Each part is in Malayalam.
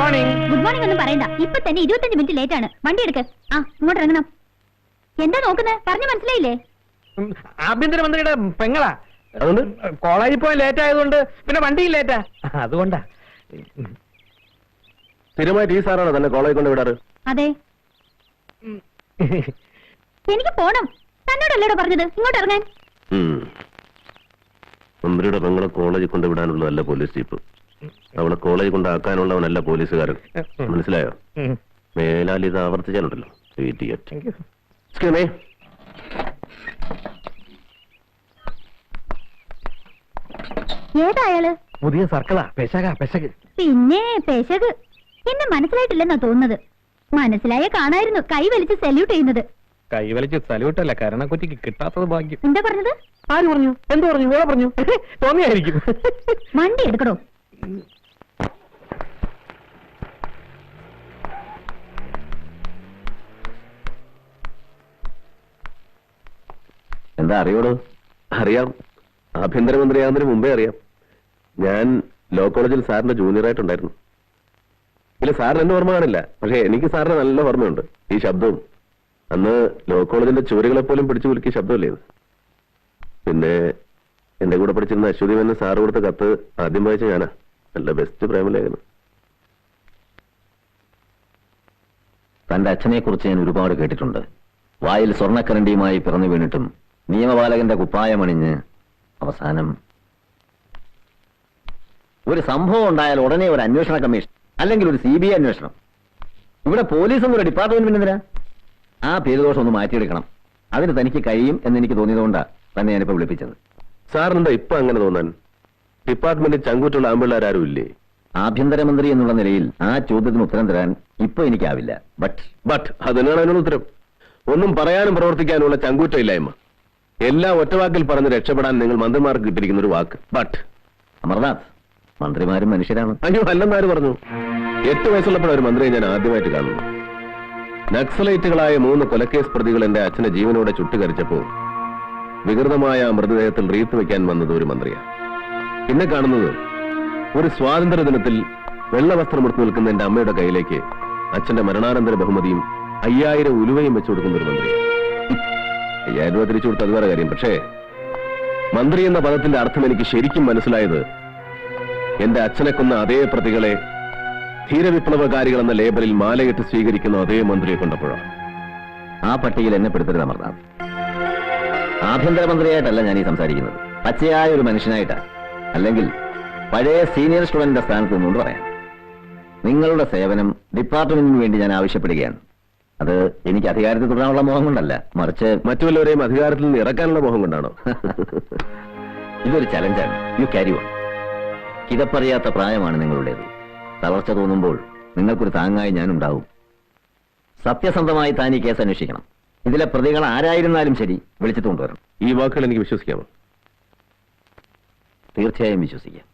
മോർണിംഗ്. ഗുഡ് മോർണിംഗ് ഒന്നും പറയണ്ട. ഇപ്പൊ തന്നെ 25 മിനിറ്റ് ലേറ്റ് ആണ്. വണ്ടി എടുക്ക്. ഇങ്ങോട്ട് ഇറങ്ങണം. എന്താ നോക്കുന്നത്? പറഞ്ഞു മനസ്സിലായില്ലേ? ആഭ്യന്തരമന്ത്രിയുടെ പെങ്ങളാ. അതുകൊണ്ട് കോളേജിൽ പോയി ലേറ്റ് ആയതുകൊണ്ട് പിന്നെ വണ്ടിയിൽ ലേറ്റാ. അതുകൊണ്ടാ. സ്ഥിരമായിട്ട് ഈ സാറാണോ തന്നെ കോളേജ് കൊണ്ട് വിടാറ്? അതെ. എനിക്ക് പോണം. തന്നോടല്ലേടോ പറഞ്ഞത് ഇങ്ങോട്ട് ഇറങ്ങാൻ. മന്ത്രിയുടെ പെങ്ങളെ കോളേജിൽ കൊണ്ട് വിടാനുള്ള നല്ല പോലീസ് ജീപ്പ്. അവളെ കോളേജ് കൊണ്ടാക്കാനുള്ളവനല്ല പോലീസുകാരൻ. മനസ്സിലായോ? മേലാൽ ഇത് ആവർത്തിച്ചാലുണ്ടല്ലോ. ഏതായാള്? പുതിയ സർക്കിളാ. പെശക്. പിന്നെ പെശക്. എന്നെ മനസ്സിലായിട്ടില്ലെന്നാ തോന്നുന്നത്. മനസ്സിലായ കാണായിരുന്നു കൈ വലിച്ച് സല്യൂട്ട് ചെയ്യുന്നത്. കൈ വലിച്ച് സല്യൂട്ടല്ല, കരണക്കുറ്റിക്ക് കിട്ടാത്തത് ഭാഗ്യം. എന്താ പറഞ്ഞത്? ആര് പറഞ്ഞു? എന്ത് പറഞ്ഞു? വേറെ പറഞ്ഞു. തോന്നിയായിരിക്കും. വണ്ടി എടുക്കണോ? എന്താ അറിയോളൂ? അറിയാം. ആഭ്യന്തരമന്ത്രിയാകുന്നതിന് മുമ്പേ അറിയാം. ഞാൻ ലോ കോളേജിൽ സാറിന്റെ ജൂനിയറായിട്ടുണ്ടായിരുന്നു. ഇല്ല, സാറിന് എന്നെ ഓർമ്മ കാണില്ല. പക്ഷെ എനിക്ക് സാറിന് നല്ല ഓർമ്മയുണ്ട്. ഈ ശബ്ദവും അന്ന് ലോ കോളേജിന്റെ ചുവരുകളെ പോലും പിടിച്ചു കുലുക്കിയ ശബ്ദമല്ലേ ഇത്. പിന്നെ എന്റെ കൂടെ പഠിച്ചിരുന്ന അശ്വതി മേനോൻ സാറ് കൊടുത്ത കത്ത് ആദ്യം വായിച്ച ഞാനാ. നല്ല ബെസ്റ്റ് പ്രേമലേഖനം. തന്റെ അച്ഛനെ കുറിച്ച് ഞാൻ ഒരുപാട് കേട്ടിട്ടുണ്ട്. വായിൽ സ്വർണ്ണക്കരണ്ടിയുമായി പിറന്നു വീണിട്ടും നിയമപാലകന്റെ കുപ്പായമണിഞ്ഞ് അവസാനം ഒരു സംഭവം ഉണ്ടായാൽ ഉടനെ ഒരു അന്വേഷണ കമ്മീഷൻ, അല്ലെങ്കിൽ ഒരു CBI അന്വേഷണം. ഇവിടെ പോലീസൊന്നും ഒരു ഡിപ്പാർട്ട്മെന്റ് എന്തിനാ? ആ പേരുദോഷം ഒന്ന് മാറ്റിയെടുക്കണം. അതിന് തനിക്ക് കഴിയും എന്ന് എനിക്ക് തോന്നിയതുകൊണ്ടാണ് തന്നെ ഞാനിപ്പോ വിളിപ്പിച്ചത്. സാറിനെന്താ ഇപ്പൊ അങ്ങനെ തോന്നാൻ? ഡിപ്പാർട്ട്മെന്റിൽ ചങ്കൂറ്റുള്ള ആമ്പിള്ളേരാരും ഇല്ലേ? ആഭ്യന്തരമന്ത്രി എന്നുള്ള നിലയിൽ ആ ചോദ്യത്തിന് ഉത്തരം തരാൻ ഇപ്പൊ എനിക്കാവില്ല. ബട്ട് അത് തന്നെയാണ് അതിനുള്ള ഉത്തരം. ഒന്നും പറയാനും പ്രവർത്തിക്കാനുള്ള ചങ്കൂറ്റമില്ലായ്മ. എല്ലാം ഒറ്റവാക്കിൽ പറഞ്ഞ് രക്ഷപ്പെടാൻ നിങ്ങൾ മന്ത്രിമാർക്ക് കിട്ടിയിരിക്കുന്ന ഒരു വാക്ക് ബട്ട്. അമർനാഥ്, മന്ത്രിമാരും മനുഷ്യരാണ്. അയ്യോ, അല്ലെന്നാര് പറഞ്ഞു? 8 വയസ്സുള്ളപ്പോഴാണ് ഒരു മന്ത്രിയെ ഞാൻ ആദ്യമായിട്ട് കാണുന്നു. നക്സലൈറ്റുകളായ 3 കൊലക്കേസ് പ്രതികൾ എന്റെ അച്ഛനെ ജീവനോടെ ചുട്ടുകരിച്ചപ്പോ വികൃതമായ മൃതദേഹത്തിൽ റീത്ത് വെക്കാൻ വന്നത് ഒരു മന്ത്രിയാണ്. പിന്നെ കാണുന്നത് ഒരു സ്വാതന്ത്ര്യ ദിനത്തിൽ വെള്ളവസ്ത്രം എടുത്തു നിൽക്കുന്ന എന്റെ അമ്മയുടെ കയ്യിലേക്ക് അച്ഛന്റെ മരണാനന്തര ബഹുമതിയും 5000 ഉലുവയും വെച്ചു കൊടുക്കുന്ന ഒരു മന്ത്രി. 5000 രൂപ തിരിച്ചു കൊടുത്ത് അത് വേറെ കാര്യം. പക്ഷേ മന്ത്രി എന്ന പദത്തിന്റെ അർത്ഥം എനിക്ക് ശരിക്കും മനസ്സിലായത് എന്റെ അച്ഛനെ കൊന്ന അതേ പ്രതികളെ ധീരവിപ്ലവകാരികൾ എന്ന ലേബലിൽ മാലയിട്ട് സ്വീകരിക്കുന്ന അതേ മന്ത്രിയെ കൊണ്ടപ്പോഴാണ്. ആ പട്ടികയിൽ എന്നെ പെടുത്തരുത് അമർനാഥ്. ആഭ്യന്തരമന്ത്രിയായിട്ടല്ല ഞാൻ ഈ സംസാരിക്കുന്നത്, പച്ചയായ ഒരു മനുഷ്യനായിട്ടാണ്. അല്ലെങ്കിൽ പഴയ സീനിയർ സ്റ്റുഡന്റിന്റെ സ്ഥാനത്ത് നിന്നുകൊണ്ട് പറയാം. നിങ്ങളുടെ സേവനം ഡിപ്പാർട്ട്മെന്റിന് വേണ്ടി ഞാൻ ആവശ്യപ്പെടുകയാണ്. അത് എനിക്ക് അധികാരത്തിൽ തുടരാനുള്ള മോഹം കൊണ്ടല്ല, മറിച്ച് മറ്റുള്ളവരെയും അധികാരത്തിൽ നിന്ന് ഇറക്കാനുള്ള മോഹം കൊണ്ടാണോ? ഇതൊരു ചലഞ്ചാണ്. You carry on. കിതപ്പറിയാത്ത പ്രായമാണ് നിങ്ങളുടേത്. തളർച്ച തോന്നുമ്പോൾ നിങ്ങൾക്കൊരു താങ്ങായി ഞാനുണ്ടാവും. സത്യസന്ധമായി താൻ ഈ കേസ് അന്വേഷിക്കണം. ഇതിലെ പ്രതികൾ ആരായിരുന്നാലും ശരി വിളിച്ചിട്ട് കൊണ്ടുവരണം. ഈ വാക്കുകൾ എനിക്ക് വിശ്വസിക്കാമോ? തീർച്ചയായും വിശ്വസിക്കാം.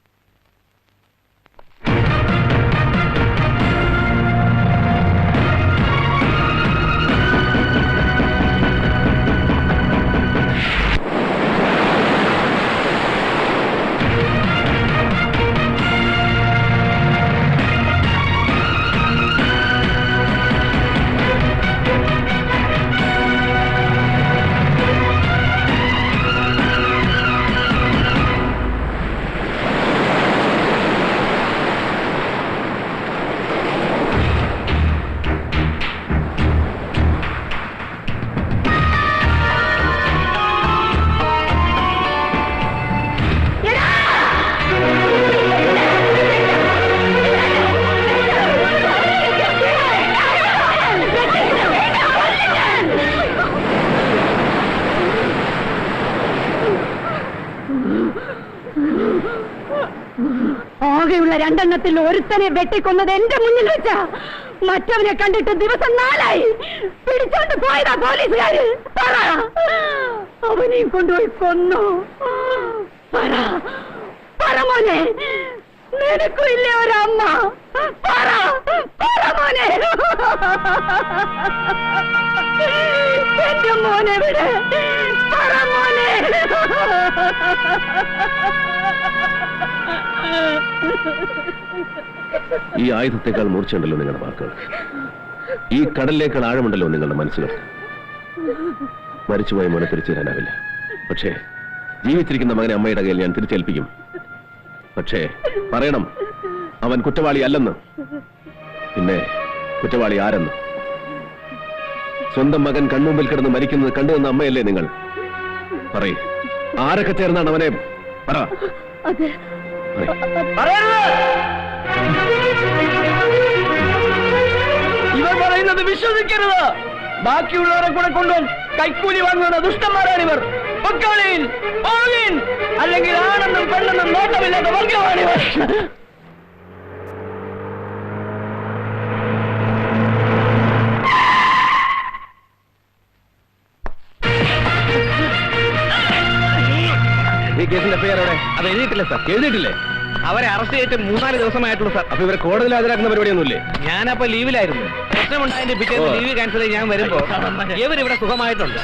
ആകെയുള്ള 2 എണ്ണത്തിൽ ഒരുത്തനെ വെട്ടിക്കൊന്നത് എന്റെ മുന്നിൽ വെച്ച. മറ്റവനെ കണ്ടിട്ട് ദിവസം 4 ആയി. പിടിച്ചോണ്ട് പോയതാ പോലീസുകാര്. അവനെയും കൊണ്ടുപോയി കൊന്നു. പറ മോനെ, നിനക്കും ഇല്ലേ ഒരമ്മ? പറ മോനെ. എന്റെ മോനെ വിടെ. പറ മോനെ. ഈ ആയുധത്തെക്കാൾ മൂർച്ചയുണ്ടല്ലോ നിങ്ങളുടെ വാക്കുകൾ, ഈ കടലിലേക്കാൾ ആഴമുണ്ടല്ലോ നിങ്ങളുടെ മനസ്സുകൾ. മരിച്ചുപോയ മോനെ തിരിച്ചു തരാനാവില്ല, പക്ഷേ ജീവിച്ചിരിക്കുന്ന മകനെ അമ്മയുടെ കയ്യിൽ ഞാൻ തിരിച്ചേൽപ്പിക്കും. പക്ഷേ പറയണം, അവൻ കുറ്റവാളി അല്ലെന്ന്. പിന്നെ കുറ്റവാളി ആരെന്ന്? സ്വന്തം മകൻ കൺമുമ്പിൽ കിടന്ന് മരിക്കുന്നത് കണ്ടുവന്ന അമ്മയല്ലേ നിങ്ങൾ? പറയ്, ആരൊക്കെ ചേർന്നാണ് അവനെ? പറ. ഇവർ പറയുന്നത് വിശ്വസിക്കരുത്. ബാക്കിയുള്ളവരെ കൂടെ കൊണ്ടുവന്ന് കൈക്കൂലി വാങ്ങുന്ന ദുഷ്ടന്മാരാണിവർ. അല്ലെങ്കിൽ ആണെന്നും പെണ്ണെന്നും നോട്ടമില്ലാത്ത വർഗമാണിവർ. ഈ കേസിന്റെ പേരോടെ അത് എഴുതിയിട്ടില്ല സാർ. എഴുതിയിട്ടില്ലേ? അവരെ അറസ്റ്റ് ചെയ്തിട്ട് 3-4 ദിവസമായിട്ടുള്ളൂ സാർ. അപ്പൊ ഇവരെ കോടതിയിൽ ഹാജരാക്കുന്ന പരിപാടിയൊന്നുമില്ലേ? ഞാനപ്പോ ലീവിലായിരുന്നു. പ്രശ്നമുണ്ടായതിന്റെ പിറ്റേന്ന് ലീവ് ക്യാൻസൽ ചെയ്ത് ഞാൻ വരുമ്പോ ഇവരിവിടെ സുഖമായിട്ടുണ്ട്.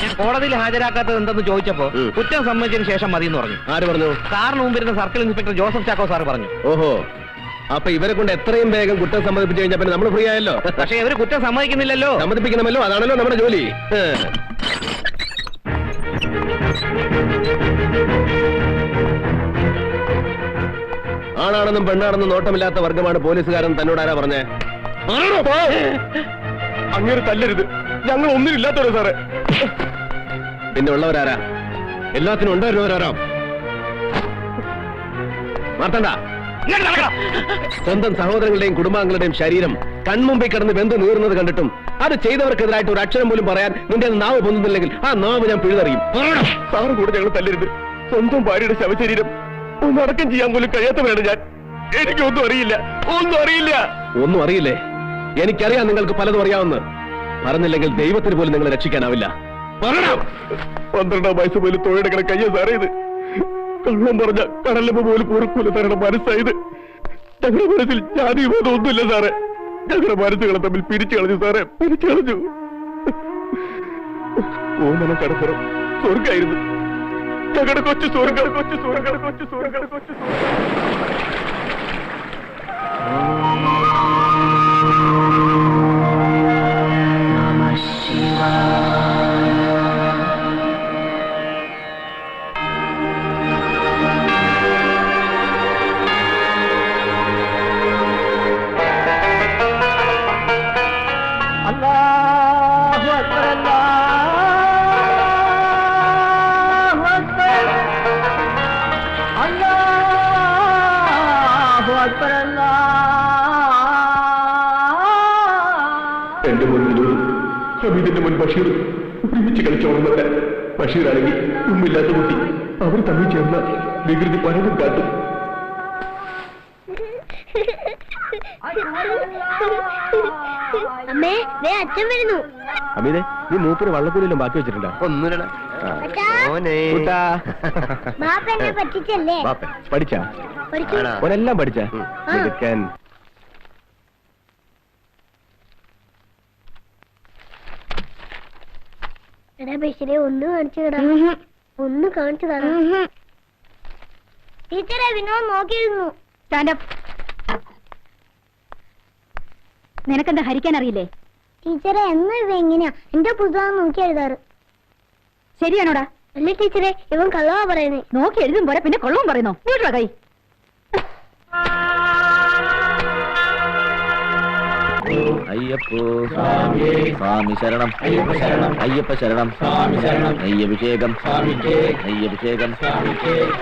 ഞാൻ കോടതിയിൽ ഹാജരാക്കാത്തത് എന്തെന്ന് ചോദിച്ചപ്പോ കുറ്റം സമ്മതിച്ചതിന് ശേഷം മതി എന്ന് പറഞ്ഞു. ആര് പറഞ്ഞു? സാറിന് മുമ്പിരുന്ന circle inspector Joseph Chacko sir പറഞ്ഞു. ഓഹോ, അപ്പൊ ഇവരെ കൊണ്ട് എത്രയും വേഗം കുറ്റം സമ്മതിപ്പിച്ചു കഴിഞ്ഞാൽ പിന്നെ നമ്മൾ ഫ്രീ ആയല്ലോ. പക്ഷെ ഇവര് കുറ്റം സമ്മതിക്കുന്നില്ലല്ലോ. സമ്മതിപ്പിക്കണമല്ലോ, അതാണല്ലോ നമ്മുടെ ജോലി. ആണാണെന്നും പെണ്ണാണെന്നും നോട്ടമില്ലാത്ത വർഗമാണ് പോലീസുകാരൻ തന്നോട് ആരാ പറഞ്ഞേ? അങ്ങനെ തല്ലരുത്, ഞങ്ങൾ ഒന്നിനില്ലാത്തവരോ സാറേ. പിന്നെ ഉള്ളവരാരാ? എല്ലാത്തിനും ഉണ്ടായിരുന്നവരാരാ? മാർത്തണ്ട, സ്വന്തം സഹോദരങ്ങളുടെയും കുടുംബാംഗങ്ങളുടെയും ശരീരം കൺമുമ്പിൽ കിടന്ന് വെന്ത് നീറുന്നത് കണ്ടിട്ടും അത് ചെയ്തവർക്കെതിരായിട്ട് ഒരു അക്ഷരം പോലും പറയാൻ നിന്റെ നാവ് പൊന്നുന്നില്ലെങ്കിൽ ആ നാവ് ഞാൻ പിഴുതറിയും. സാറ് കൂടെ ഞങ്ങൾ തല്ലരുത്. സ്വന്തം ഭാര്യയുടെ ശവശരീരം ഒന്നടക്കം ചെയ്യാൻ പോലും കഴിയാത്തവരാണ് ഞാൻ. എനിക്കൊന്നും അറിയില്ല, ഒന്നും അറിയില്ല. ഒന്നും അറിയില്ലേ? എനിക്കറിയാം നിങ്ങൾക്ക് പലതും അറിയാവുന്ന. പറഞ്ഞില്ലെങ്കിൽ ദൈവത്തിന് പോലും നിങ്ങളെ രക്ഷിക്കാനാവില്ല. 12 വയസ്സ് പോലും തൊഴിലെടുക്കണ കയ്യ സാറേ ഇത്. കള്ളം പറഞ്ഞ കടലമ്മ പോലും പൊറുക്കൂല തരണ മനസ്സായത്. ഞങ്ങളുടെ മനസ്സിൽ ജാതി വിവാദം ഒന്നുമില്ല സാറേ. ഞങ്ങളുടെ മനസ്സുകളെ തമ്മിൽ പിരിച്ചു കളഞ്ഞു സാറേ, പിരിച്ചു കളഞ്ഞു. ഓമന കടപ്പുറം സ്വർഗായിരുന്നു. ഞങ്ങളുടെ കൊച്ചു സ്വർഗ, കൊച്ചു സ്വർഗ, കൊച്ചു സ്വർഗ, കൊച്ചു സ്വർഗ. എന്റെ മുന്നിലും ഹമീദിന്റെ മുൻ ബഷീർ ഒരുമിച്ച് കളിച്ചോളുന്നവരെ. ബഷീറാണെങ്കിൽ ഉമ്മില്ലാത്ത കുട്ടി. അവർ തമ്മിൽ ചേർന്ന വികൃതി പലതും കാട്ടും. അമ്മേ, അച്ഛൻ വരുന്നു. അമീതെ, നീ മൂപ്പര് വള്ളക്കൂലിലും ബാക്കി വെച്ചിട്ടുണ്ടോ? ഒന്നുമില്ല. ബാപ്പ പറ്റിച്ചല്ലേ? പഠിച്ചാ? ഓനെല്ലാം പഠിച്ചാ? എടാ ബഷീറെ, ഒന്ന് കാണിച്ചു തരാ. ഒന്ന് കാണിച്ചു തരാ. ടീച്ചറെ, വിനോദ് നോക്കിയിരുന്നു. നിനക്കെന്താ ഹരിക്കാൻ അറിയില്ലേ? ടീച്ചറെ, എന്നും ഇവ എങ്ങനെയാ എന്റെ പുസ്തകം നോക്കി എഴുതാറ്. ശരിയാണോടാ? അല്ല ടീച്ചറെ, ഇവൻ കള്ളവാ പറയുന്നേ. നോക്കി എഴുതും പോലെ പിന്നെ കൊള്ളവും പറയുന്നോ? നീട്ടാ കൈ. അയ്യപ്പോ സ്വാമി ശരണം, അയ്യപ്പ ശരണം, അയ്യപ്പ ശരണം, സ്വാമി ശരണം, അയ്യഭിഷേകം, അയ്യഭിഷേകം, അയ്യഭിഷേകം.